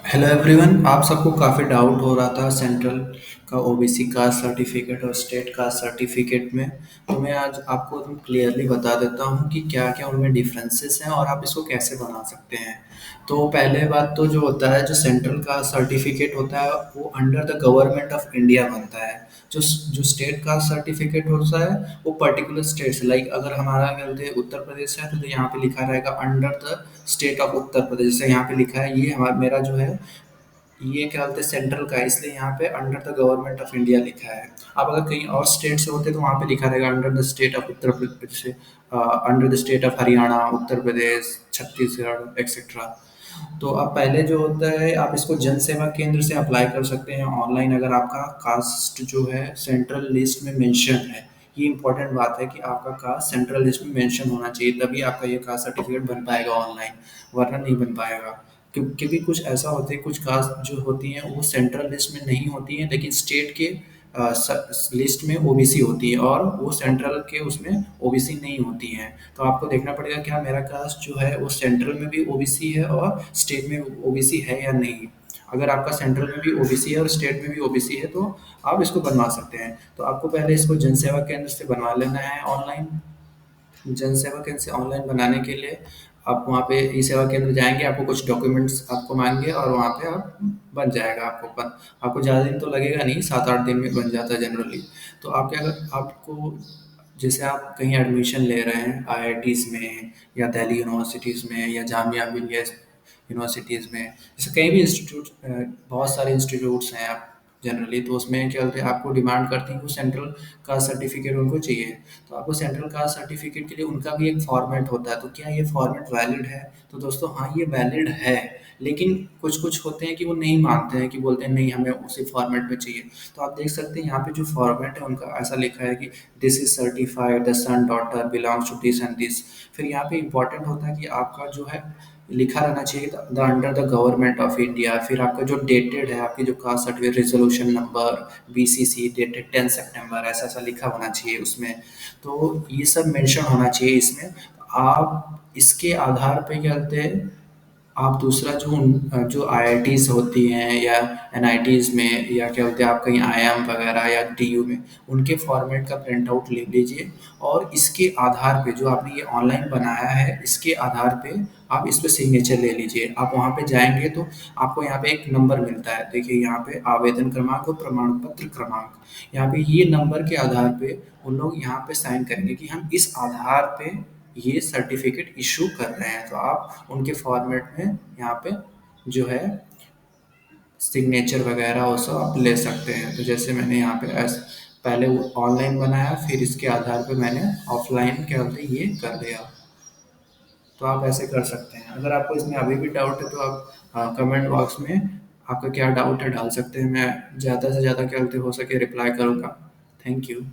Hello everyone. आप सबको काफ़ी डाउट हो रहा था सेंट्रल का ओबीसी कास्ट सर्टिफिकेट और स्टेट कास्ट सर्टिफिकेट में। तो मैं आज आपको एकदम क्लियरली बता देता हूँ कि क्या क्या उनमें डिफरेंसेस हैं और आप इसको कैसे बना सकते हैं। तो पहले बात तो जो होता है, जो सेंट्रल कास्ट सर्टिफिकेट होता है वो under the government of India बनता है। जो जो स्टेट कास्ट सर्टिफिकेट होता है वो पर्टिकुलर स्टेट्स, लाइक अगर हमारा क्या बोलते हैं उत्तर प्रदेश है तो यहाँ पे लिखा रहेगा under the state of Uttar Pradesh. जैसे यहाँ पे लिखा है, ये हमारा मेरा जो है ये क्या बोलते हैं सेंट्रल का है, इसलिए यहाँ पे under the government of India लिखा है। अब अगर कहीं और स्टेट से होते तो वहाँ पे लिखा रहेगा under the state of Uttar Pradesh, under the state of Haryana, Uttar Pradesh, Chhattisgarh etcetera. तो अब पहले जो होता है, आप इसको जन सेवा केंद्र से अप्लाई कर सकते हैं ऑनलाइन, अगर आपका कास्ट जो है सेंट्रल लिस्ट में मेंशन है। ये इंपॉर्टेंट बात है कि आपका कास्ट सेंट्रल लिस्ट में मेंशन होना चाहिए, तभी आपका ये कास्ट सर्टिफिकेट बन पाएगा ऑनलाइन, वरना नहीं बन पाएगा। क्योंकि कुछ ऐसा होता है, कुछ कास्ट जो होती हैं वो सेंट्रल लिस्ट में नहीं होती हैं लेकिन स्टेट के लिस्ट में ओबीसी होती है, और वो सेंट्रल के उसमें ओबीसी नहीं होती हैं। तो आपको देखना पड़ेगा क्या मेरा कास्ट जो है वो सेंट्रल में भी ओबीसी है और स्टेट में ओबीसी है या नहीं। अगर आपका सेंट्रल में भी ओबीसी है और स्टेट में भी ओबीसी है तो आप इसको बनवा सकते हैं। तो आपको पहले इसको जन सेवा केंद्र से बनवा लेना है ऑनलाइन। जन सेवा केंद्र से ऑनलाइन बनाने के लिए आप वहाँ पे ई सेवा केंद्र जाएंगे, आपको कुछ डॉक्यूमेंट्स आपको मांगे और वहाँ पे आप बन जाएगा। आपको ज़्यादा दिन तो लगेगा नहीं, 7-8 दिन में बन जाता है जनरली। तो आप क्या आपको जैसे आप कहीं एडमिशन ले रहे हैं आईआईटीज़ में या दिल्ली यूनिवर्सिटीज़ में या जामिया मिलिया यूनिवर्सिटीज़ में, जैसे कहीं भी इंस्टीट्यूट, बहुत सारे इंस्टीट्यूट्स हैं आप जनरली, तो उसमें क्या बोलते हैं आपको डिमांड करती है वो सेंट्रल कास्ट सर्टिफिकेट उनको चाहिए। तो आपको सेंट्रल कास्ट सर्टिफिकेट के लिए उनका भी एक फॉर्मेट होता है। तो क्या ये फॉर्मेट वैलिड है? तो दोस्तों हाँ, ये वैलिड है। लेकिन कुछ कुछ होते हैं कि वो नहीं मानते हैं, कि बोलते हैं नहीं हमें उसी फॉर्मेट में चाहिए। तो आप देख सकते हैं यहाँ पे जो फॉर्मेट है उनका ऐसा लिखा है कि this is certified the son daughter belongs to this and this. फिर यहाँ पे इंपॉर्टेंट होता है कि आपका जो है लिखा रहना चाहिए the under the government of India. फिर आपका जो डेटेड है, आपकी जो caste certificate resolution number BCC dated 10 सितंबर, ऐसा ऐसा लिखा होना चाहिए उसमें। तो ये सब मेंशन होना चाहिए इसमें। आप इसके आधार पे क्या कहते हैं, आप दूसरा जो आईआईटीज़ होती हैं या एनआईटीज़ में या क्या बोलते हैं आप कहीं आईआईएम वगैरह या डीयू में, उनके फॉर्मेट का प्रिंट आउट ले लीजिए। और इसके आधार पे जो आपने ये ऑनलाइन बनाया है, इसके आधार पे आप इस पे सिग्नेचर ले लीजिए। आप वहाँ पे जाएंगे तो आपको यहाँ पे एक नंबर मिलता है, देखिए यहाँ पे आवेदन क्रमांक और प्रमाण पत्र क्रमांक। यहाँ पे ये नंबर के आधार पे उन लोग यहाँ पे साइन करेंगे कि हम इस आधार पे ये सर्टिफिकेट इशू कर रहे हैं। तो आप उनके फॉर्मेट में यहाँ पे जो है सिग्नेचर वगैरह वो सब आप ले सकते हैं। तो जैसे मैंने यहाँ पे पहले ऑनलाइन बनाया, फिर इसके आधार पे मैंने ऑफलाइन क्या बोलते हैं ये कर दिया। तो आप ऐसे कर सकते हैं। अगर आपको इसमें अभी भी डाउट है तो आप कमेंट बॉक्स में आपका क्या डाउट है डाल सकते हैं। मैं ज़्यादा से ज़्यादा क्या बोलते हो सके रिप्लाई करूँगा। Thank you.